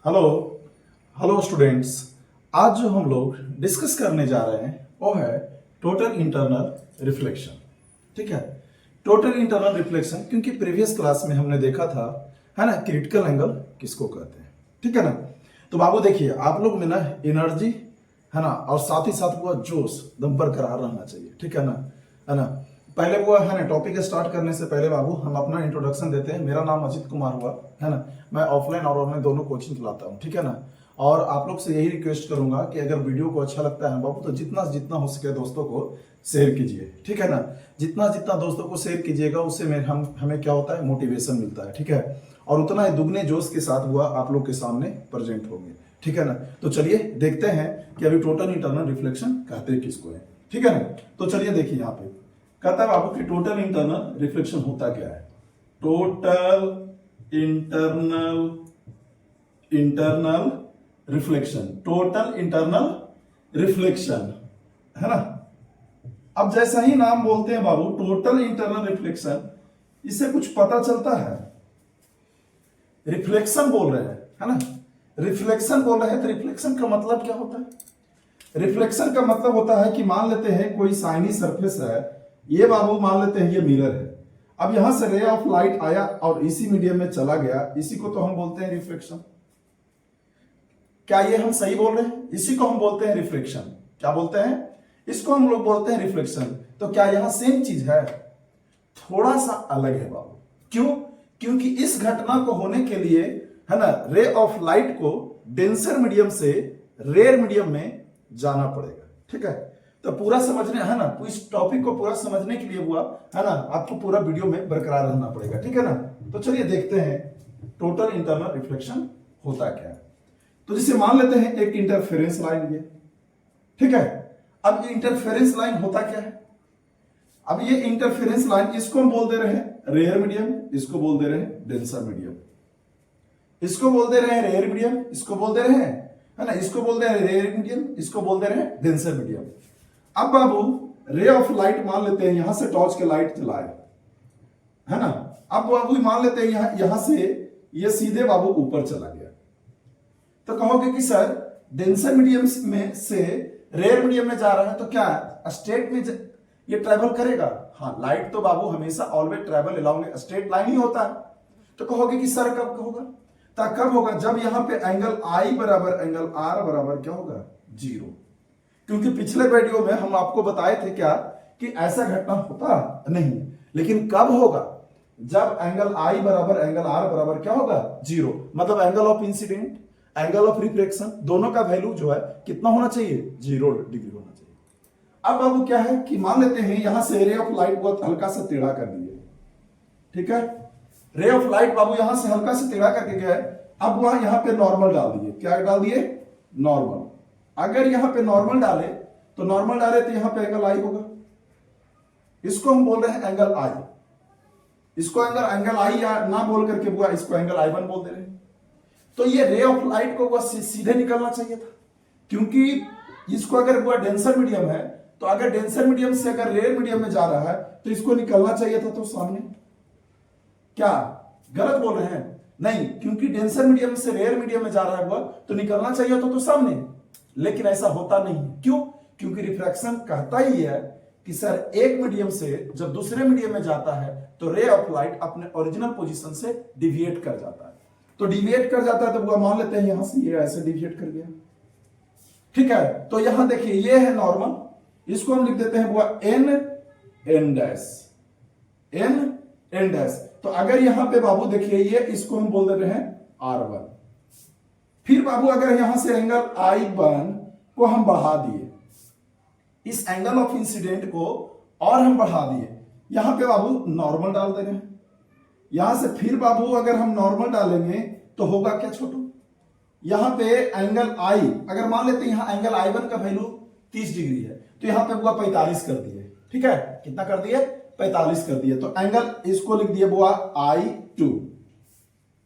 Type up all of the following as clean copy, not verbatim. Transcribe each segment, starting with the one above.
Hello hello students. आज जो हम लोग डिस्कस करने जा रहे हैं वो है टोटल इंटरनल रिफ्लेक्शन। ठीक है, टोटल इंटरनल रिफ्लेक्शन, क्योंकि प्रीवियस क्लास में हमने देखा था, है ना, क्रिटिकल एंगल किसको कहते हैं। ठीक है ना। तो बाबू देखिए, आप लोग में ना एनर्जी, है ना, और साथ ही साथ वो जोश दम बरकरार रहना चाहिए। ठीक है ना, है ना। पहले वो है ना, टॉपिक स्टार्ट करने से पहले बाबू हम अपना इंट्रोडक्शन देते हैं। मेरा नाम अजित कुमार हुआ, है ना। मैं ऑफलाइन और ऑनलाइन दोनों कोचिंग चलाता हूँ। ठीक है ना। और आप लोग से यही रिक्वेस्ट करूंगा कि अगर वीडियो को अच्छा लगता है बाबू तो जितना जितना हो सके दोस्तों को शेयर कीजिए। ठीक है ना। जितना जितना दोस्तों को शेयर कीजिएगा उससे हमें क्या होता है, मोटिवेशन मिलता है। ठीक है, और उतना ही दुगने जोश के साथ हुआ आप लोग के सामने प्रेजेंट होंगे। ठीक है ना। तो चलिए देखते हैं कि अभी टोटल इंटरनल रिफ्लेक्शन कहते किसको है। ठीक है ना। तो चलिए देखिए, यहाँ पे कहता है बाबू कि टोटल इंटरनल रिफ्लेक्शन होता क्या है। Total internal reflection, total internal reflection, है ना। अब जैसा ही नाम बोलते हैं बाबू टोटल इंटरनल रिफ्लेक्शन, इससे कुछ पता चलता है। रिफ्लेक्शन बोल रहे हैं, है ना, रिफ्लेक्शन बोल रहे हैं, तो रिफ्लेक्शन का मतलब क्या होता है। रिफ्लेक्शन का मतलब होता है कि मान लेते हैं कोई शाइनी सरफेस है, ये बाबू मान लेते हैं ये मिरर है। अब यहां से रे ऑफ लाइट आया और इसी मीडियम में चला गया, इसी को तो हम बोलते हैं रिफ्लेक्शन। क्या ये हम सही बोल रहे हैं? इसी को हम बोलते हैं रिफ्लेक्शन। क्या बोलते हैं? इसको हम लोग बोलते हैं रिफ्लेक्शन। तो क्या यहां सेम चीज है? थोड़ा सा अलग है बाबू। क्यों? क्योंकि इस घटना को होने के लिए, है ना, रे ऑफ लाइट को डेंसर मीडियम से रेयर मीडियम में जाना पड़ेगा। ठीक है, तो पूरा समझने, है ना, इस टॉपिक को पूरा समझने के लिए हुआ, है ना, आपको पूरा वीडियो में बरकरार रहना पड़ेगा। ठीक है ना। तो चलिए देखते हैं टोटल इंटरनल रिफ्लेक्शन होता क्या है। तो जैसे मान लेते हैं एक इंटरफेरेंस लाइन ये, ठीक है। अब इंटरफेरेंस लाइन होता क्या है? अब ये इंटरफेरेंस लाइन, इसको हम बोल दे रहे हैं रेयर मीडियम, इसको बोल दे रहे हैं डेंसर मीडियम, इसको बोल दे रहे हैं रेयर मीडियम, इसको बोल दे रहे हैं, है ना, इसको बोल दे रहे हैं रेयर मीडियम, इसको बोल दे रहे हैं डेंसर मीडियम। अब बाबू रे ऑफ लाइट मान लेते हैं, यहां से टॉर्च के लाइट जलाए, है ना। अब बाबू मान लेते हैं यहां से ये सीधे बाबू ऊपर चला गया, तो कहोगे कि सर डेंसर मीडियम में से रेयर मीडियम में जा रहा है तो क्या स्ट्रेट में ये ट्रेवल करेगा? हाँ, लाइट तो बाबू हमेशा always travel along straight line ही होता है। तो कहोगे कि सर कब होगा? कब होगा? जब यहां पे एंगल आई बराबर एंगल आर बराबर क्या होगा? 0। क्योंकि पिछले वीडियो में हम आपको बताए थे क्या कि ऐसा घटना होता नहीं, लेकिन कब होगा? जब एंगल आई बराबर एंगल आर बराबर क्या होगा? 0। मतलब angle of incident, angle of reflection, दोनों का वैल्यू जो है कितना होना चाहिए? 0 डिग्री होना चाहिए। अब बाबू क्या है कि मान लेते हैं यहां से रे ऑफ लाइट बहुत हल्का सा टेढ़ा कर दिए, ठीक है। रे ऑफ लाइट बाबू यहां से हल्का से टेढ़ा करके गया है। अब वहां यहां पे नॉर्मल डाल दिए। क्या डाल दिए? नॉर्मल। अगर यहां पे नॉर्मल डाले तो यहां पे एंगल आई होगा, इसको हम बोल रहे हैं एंगल आई। इसको एंगल आई या ना बोल करके बुआ इसको एंगल I1 बोल दे रहे हैं। तो ये रे ऑफ लाइट को वह सीधे निकलना चाहिए था, क्योंकि इसको अगर वह डेंसर मीडियम है तो अगर डेंसर मीडियम से अगर रेयर मीडियम में जा रहा है तो इसको निकलना चाहिए था तो सामने। क्या गलत बोल रहे हैं? नहीं, क्योंकि डेंसर मीडियम से रेयर मीडियम में जा रहा है वह तो निकलना चाहिए तो सामने, लेकिन ऐसा होता नहीं। क्यों? क्योंकि रिफ्रैक्शन कहता ही है कि सर एक मीडियम से जब दूसरे मीडियम में जाता है तो रे ऑफ लाइट अपने ओरिजिनल पोजीशन से डिविएट कर जाता है। तो डिविएट कर जाता है तो वो मान लेते हैं यहां से ये ऐसे डिविएट कर गया, ठीक है। तो यहां देखिए ये है नॉर्मल, इसको हम लिख देते हैं वो एन डैश, एन डैश। तो अगर यहां पे बाबू देखिए ये, इसको हम बोल देते हैं R1। फिर बाबू अगर यहां से एंगल I1 को हम बढ़ा दिए, इस एंगल ऑफ इंसिडेंट को और हम बढ़ा दिए, यहां पे बाबू नॉर्मल डाल दे रहे हैं। यहां से फिर बाबू अगर हम नॉर्मल डालेंगे तो होगा क्या छोटू? यहां पे एंगल I, अगर मान लेते हैं यहां एंगल I1 का वैल्यू 30 डिग्री है तो यहां पे बुआ 45 कर दिए, ठीक है। कितना कर दिए? 45 कर दिए। तो एंगल इसको लिख दिए बुआ I2।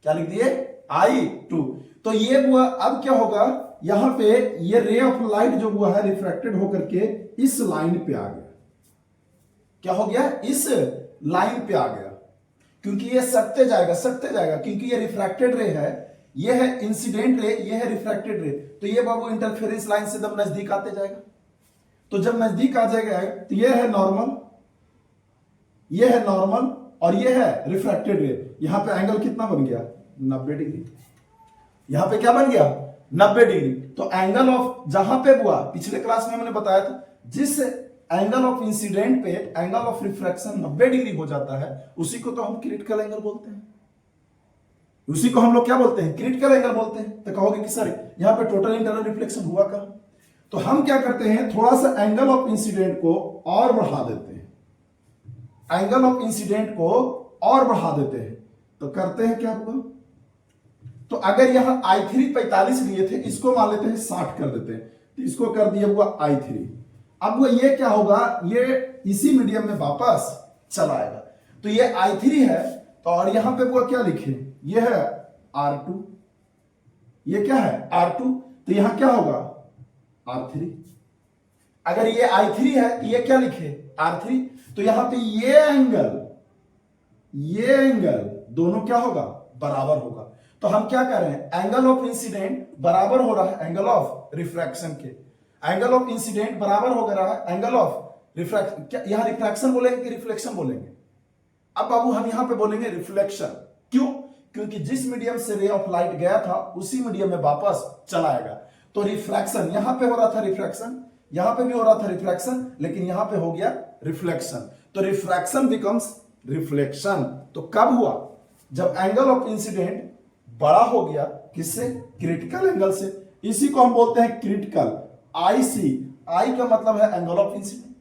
क्या लिख दिए? I2। तो ये बुआ अब क्या होगा, यहां पे ये रे ऑफ लाइट जो हुआ है रिफ्रैक्टेड होकर के इस लाइन पे आ गया। क्या हो गया? इस लाइन पे आ गया, क्योंकि ये सटते जाएगा, क्योंकि ये रिफ्रैक्टेड रे है, ये है इंसिडेंट रे, ये है रिफ्रैक्टेड रे। तो ये बाबू इंटरफेरेंस लाइन से जब नजदीक आते जाएगा, तो जब नजदीक आ जाएगा तो ये है नॉर्मल, ये है नॉर्मल और ये है रिफ्रैक्टेड रे। यहां पे एंगल कितना बन गया? 90 डिग्री। यहां पे क्या बन गया? 90 डिग्री। तो एंगल ऑफ जहां पे हुआ, पिछले क्लास में हमने बताया था, जिस एंगल ऑफ इंसिडेंट पे एंगल ऑफ रिफ्रैक्शन 90 डिग्री हो जाता है, उसी को तो हम क्रिटिकल एंगल बोलते हैं। उसी को हम लोग क्या बोलते हैं? क्रिटिकल एंगल बोलते हैं। तो कहोगे कि सर यहां पे टोटल इंटरनल रिफ्लेक्शन हुआ कहां? तो हम क्या करते हैं, थोड़ा सा एंगल ऑफ इंसिडेंट को और बढ़ा देते हैं, एंगल ऑफ इंसिडेंट को और बढ़ा देते हैं। तो करते हैं क्या हुआ, तो अगर यहां I3 45 लिए थे, इसको मान लेते हैं 60 कर देते हैं, तो इसको कर दिया हुआ I3। अब वो ये क्या होगा, ये इसी मीडियम में वापस चला आएगा। तो ये I3 है, तो और यहां पे वो क्या लिखे, ये है R2, ये क्या है R2, तो यहां क्या होगा R3। अगर ये I3 है तो ये क्या लिखे R3, तो यहां पे ये एंगल दोनों क्या होगा? बराबर होगा। तो हम क्या कर रहे हैं, एंगल ऑफ इंसिडेंट बराबर हो रहा है एंगल ऑफ रिफ्रैक्शन के, एंगल ऑफ इंसिडेंट बराबर हो रहा है एंगल ऑफ रिफ्रैक्शन। क्या यहां रिफ्रैक्शन बोलेंगे कि रिफ्लेक्शन बोलेंगे? अब बाबू हम यहां पे बोलेंगे रिफ्लेक्शन। क्यों? क्योंकि जिस मीडियम से रे ऑफ लाइट गया था उसी मीडियम में वापस चला आएगा। तो रिफ्रैक्शन, यहां पे हो रहा था रिफ्रैक्शन, यहां पे भी हो रहा था रिफ्रैक्शन, लेकिन यहां पे हो गया रिफ्लेक्शन। तो रिफ्रैक्शन बिकम्स रिफ्लेक्शन। तो कब हुआ? जब एंगल ऑफ इंसिडेंट बड़ा हो गया, किससे? क्रिटिकल एंगल से। इसी को हम बोलते हैं क्रिटिकल। IC, I का मतलब है एंगल ऑफ इंसिडेंट,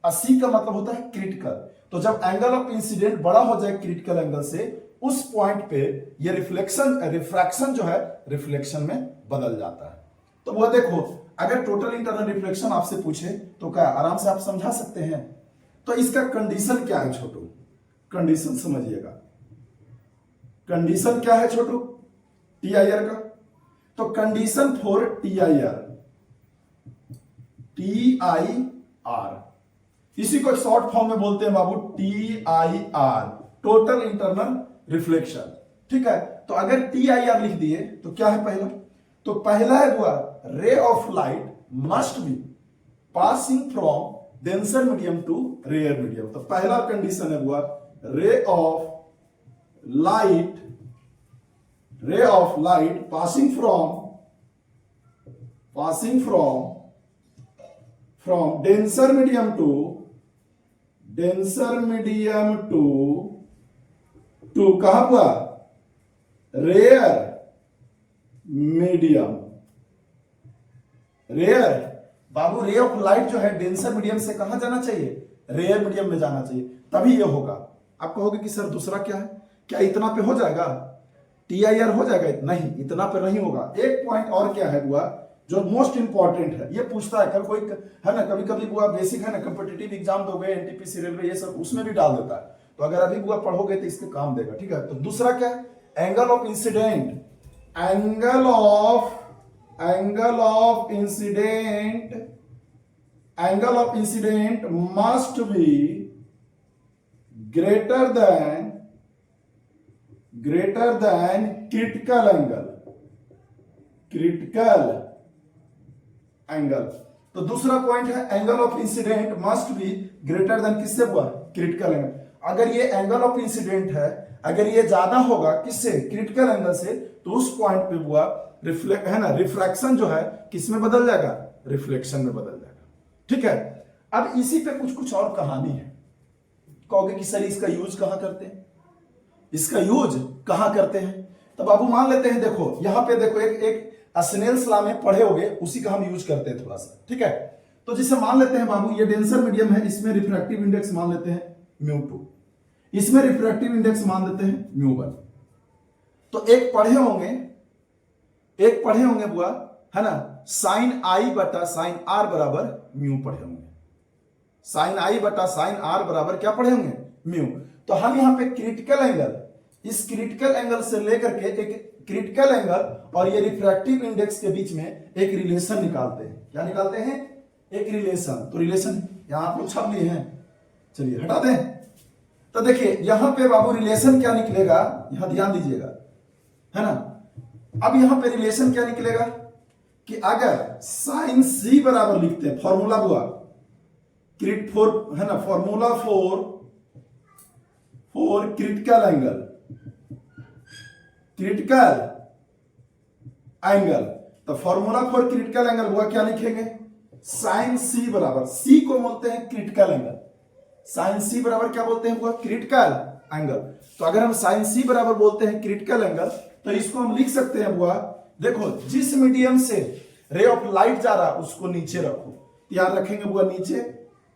C का मतलब होता है क्रिटिकल। तो जब एंगल ऑफ इंसिडेंट बड़ा हो जाए क्रिटिकल एंगल से, उस पॉइंट पे ये रिफ्रैक्शन जो है रिफ्लेक्शन में बदल जाता है। तो वो देखो, अगर टोटल इंटरनल रिफ्लेक्शन आपसे पूछे तो क्या आराम से आप समझा सकते हैं। तो इसका कंडीशन क्या है छोटू? कंडीशन समझिएगा, कंडीशन क्या है छोटू TIR का? तो कंडीशन फॉर TIR, इसी को शॉर्ट फॉर्म में बोलते हैं बाबू TIR, टोटल इंटरनल रिफ्लेक्शन। ठीक है, तो अगर TIR लिख दिए तो क्या है पहला? तो पहला है हुआ ray of light must be passing from denser medium to rare medium. तो पहला कंडीशन है हुआ ray of light passing from denser medium to कहां हुआ? Rare medium. रेयर बाबू, रे ऑफ लाइट जो है डेंसर मीडियम से कहां जाना चाहिए? रेयर मीडियम में जाना चाहिए, तभी ये होगा। आप कहोगे कि सर दूसरा क्या है, क्या इतना पे हो जाएगा? TIR हो जाएगा? नहीं, इतना पे नहीं होगा। एक पॉइंट और क्या है हुआ जो मोस्ट इंपॉर्टेंट है, ये पूछता है कल कोई है ना, कभी कभी बुआ बेसिक है ना, कॉम्पिटिटिव एग्जाम दोगे NTPC रेलवे ये सब, उसमें भी डाल देता है। तो अगर अभी बुआ पढ़ोगे तो इसके काम देगा। ठीक है, तो दूसरा क्या है? Angle of incident, angle of incident must be greater than critical angle. तो दूसरा पॉइंट है angle of incident must be greater than किससे हुआ? Critical angle. अगर ये एंगल ऑफ इंसिडेंट है, अगर ये ज्यादा होगा किससे? क्रिटिकल एंगल से, तो उस पॉइंट पे हुआ रिफ्रैक्शन जो है किस में बदल जाएगा? रिफ्लेक्शन में बदल जाएगा। ठीक है, अब इसी पे कुछ और कहानी है। कहोगे कि सर इसका यूज कहां करते हैं? तो बाबू मान लेते हैं, देखो यहां पे देखो एक स्नेल्स लॉ में पढ़े होगे, उसी का हम यूज करते हैं थोड़ा सा। ठीक है, तो जिसे मान लेते हैं बाबू ये डेंसर मीडियम है, इसमें रिफ्रैक्टिव इंडेक्स मान लेते हैं μ2, इसमें रिफ्रैक्टिव इंडेक्स मान लेते हैं μ1। तो एक पढ़े होंगे बुआ, है ना, साइन I बटा साइन R बराबर म्यू पढ़े होंगे। साइन I बटा साइन R बराबर क्या पढ़े होंगे? म्यू। तो हम यहां पे क्रिटिकल एंगल, इस क्रिटिकल एंगल से लेकर के एक क्रिटिकल एंगल और ये रिफ्रैक्टिव इंडेक्स के बीच में एक रिलेशन निकालते हैं। क्या निकालते हैं? एक रिलेशन। तो रिलेशन यहां आप लोग छाप लिए हैं, चलिए हटा दें। तो देखिए यहां पे बाबू रिलेशन क्या निकलेगा, यहां ध्यान दीजिएगा, है ना। अब यहां पे रिलेशन क्या निकलेगा कि अगर साइन सी बराबर लिखते हैं, फॉर्मूला हुआ क्रिट फोर है ना, formula for critical angle, critical angle, तो फॉर्मूला फॉर क्रिटिकल एंगल हुआ क्या लिखेंगे, साइन सी बराबर, सी को बोलते हैं क्रिटिकल एंगल, साइन सी बराबर क्या बोलते हैं हुआ क्रिटिकल एंगल। तो अगर हम साइन सी बराबर बोलते हैं क्रिटिकल एंगल, तो इसको हम लिख सकते हैं हुआ, देखो जिस मीडियम से रे ऑफ लाइट जा रहा उसको नीचे रखो, याद रखेंगे बुआ नीचे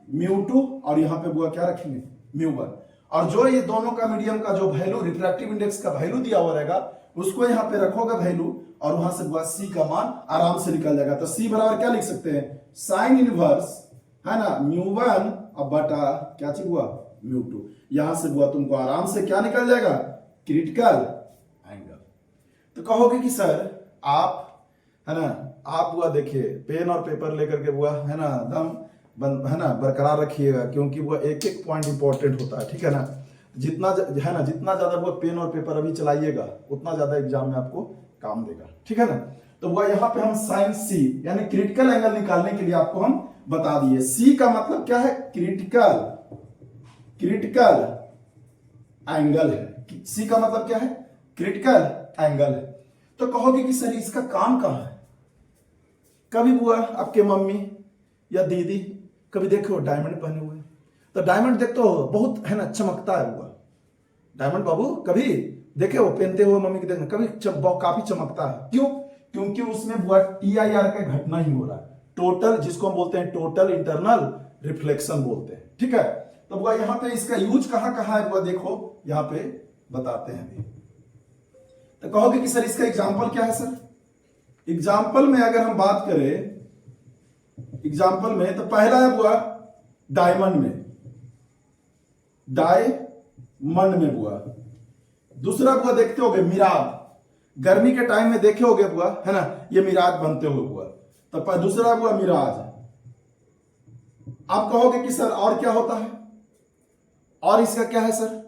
μ2 और यहां पे बुआ क्या रखेंगे μ1, और जो ये दोनों का मीडियम का जो वैल्यू रिफ्रैक्टिव इंडेक्स का वैल्यू दिया हुआ रहेगा उसको यहां पे रखोगे वैल्यू, और वहां से बुआ सी का मान आराम से निकल जाएगा। तो सी बराबर क्या लिख सकते हैं, साइन इनवर्स है ना μ1 अब बटा क्या चीज हुआ μ2, यहां से बुआ तुमको आराम से क्या निकल जाएगा क्रिटिकल एंगल। तो कहोगे कि सर आप है ना, आप बुआ देखिए पेन और पेपर लेकर के बुआ है ना एकदम है ना बरकरार रखिएगा, क्योंकि वो एक एक पॉइंट इंपॉर्टेंट होता है, ठीक है ना। जितना है ना जितना ज्यादा वो पेन और पेपर अभी चलाइएगा उतना ज्यादा एग्जाम में आपको काम देगा, ठीक है ना। तो वो यहाँ पे हम साइन सी यानी क्रिटिकल एंगल निकालने के लिए आपको हम बता दिए, सी का मतलब क्या है क्रिटिकल एंगल है, सी का मतलब क्या है क्रिटिकल एंगल है। तो कहोगे कि सर इसका काम कहां है, कभी बुआ आपके मम्मी या दीदी कभी देखो डायमंड पहने हुए, तो डायमंड देखते हो बहुत है ना चमकता है बुआ, डायमंड बाबू कभी देखे वो पहनते हुए मम्मी के देखना कभी काफी चमकता है, क्यों, क्योंकि उसमें बुआ TIR का घटना ही हो रहा है, टोटल जिसको हम बोलते हैं टोटल इंटरनल रिफ्लेक्शन बोलते हैं, ठीक है। तो बुआ यहां पे इसका यूज कहां कहां है बुआ देखो यहां पे बताते हैं अभी। तो कहोगे कि सर इसका एग्जाम्पल क्या है, सर एग्जाम्पल में अगर हम बात करें एग्जाम्पल में तो पहला है बुआ डायमंड में बुआ, दूसरा बुआ देखते होगे मिराज, गर्मी के टाइम में देखे होगे बुआ है ना ये मिराज बनते हुए बुआ, तो दूसरा बुआ मिराज। आप कहोगे कि सर और क्या होता है, और इसका क्या है सर,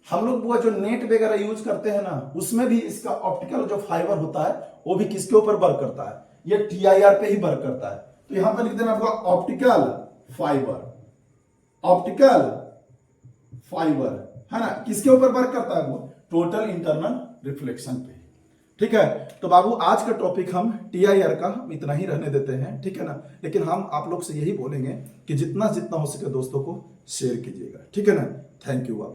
हम लोग बुआ जो नेट वगैरह यूज करते हैं ना उसमें भी इसका ऑप्टिकल जो फाइबर होता है वो भी किसके ऊपर वर्क करता है, ये TIR पे ही वर्क करता है। तो यहां पर लिख देना बुआ ऑप्टिकल फाइबर है ना, किसके ऊपर वर्क करता है वो टोटल इंटरनल रिफ्लेक्शन पे, ठीक है। तो बाबू आज का टॉपिक हम TIR का इतना ही रहने देते हैं, ठीक है ना, लेकिन हम आप लोग से यही बोलेंगे कि जितना जितना हो सके दोस्तों को शेयर कीजिएगा, ठीक है ना। Thank you.